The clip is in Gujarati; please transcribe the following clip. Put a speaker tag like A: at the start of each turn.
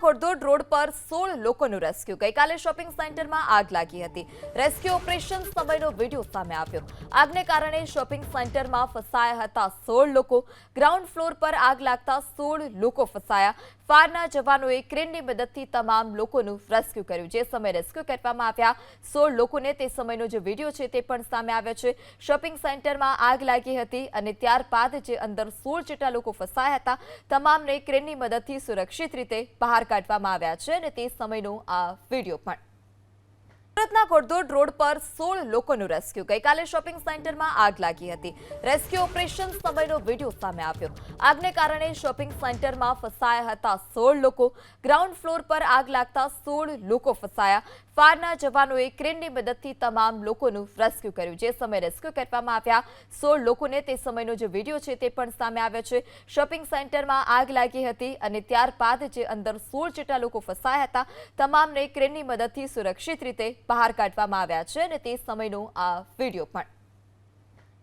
A: કોટદોડ રોડ પર 16 લોકોનું રેસ્ક્યુ। ગઈકાલે શોપિંગ સેન્ટરમાં આગ લાગી હતી। રેસ્ક્યુ ઓપરેશન સમયનો વિડિયો સામે આવ્યો। આગને કારણે શોપિંગ સેન્ટરમાં ફસાયા હતા 16 લોકો। ગ્રાઉન્ડ ફ્લોર પર આગ લાગતા 16 લોકો ફસાયા। ફાયરના જવાનોએ ક્રેનની મદદથી તમામ લોકોનું રેસ્ક્યુ કર્યું। જે સમયે રેસ્ક્યુ કરવામાં આવ્યા 16 લોકોને તે સમયનો જે વિડિયો છે તે પણ સામે આવ્યો છે। શોપિંગ સેન્ટરમાં આગ લાગી હતી અને ત્યારબાદ જે અંદર 16 જેટલા લોકો ફસાયા હતા તમામને ક્રેનની મદદથી સુરક્ષિત રીતે બહાર કાઢવામાં આવ્યા છે અને તે સમયનો આ વિડિયો પણ। સુરતના કોટદોડ રોડ પર 16 લોકોનું રેસ્ક્યુ। ગઈકાલે શોપિંગ સેન્ટરમાં આગ લાગી હતી। રેસ્ક્યુ ઓપરેશન સમયનો વિડિયો સામે આવ્યો। આગને કારણે શોપિંગ સેન્ટરમાં ફસાયા હતા 16 લોકો। ગ્રાઉન્ડ ફ્લોર પર આગ લાગતા 16 લોકો ફસાયા। ફાયરના જવાનોએ ક્રેનની મદદથી તમામ લોકોનું રેસ્ક્યુ કર્યું। જે સમયે રેસ્ક્યુ કરવામાં આવ્યા 16 લોકોને તે સમયનો જે વિડિયો છે તે પણ સામે આવ્યો છે। શોપિંગ સેન્ટરમાં આગ લાગી હતી અને ત્યારબાદ જે અંદર 16 જેટલા લોકો ફસાયા હતા તમામને ક્રેનની મદદથી સુરક્ષિત રીતે બહાર કાઢવામાં આવ્યા છે અને તે સમયનો આ વિડિયો પણ।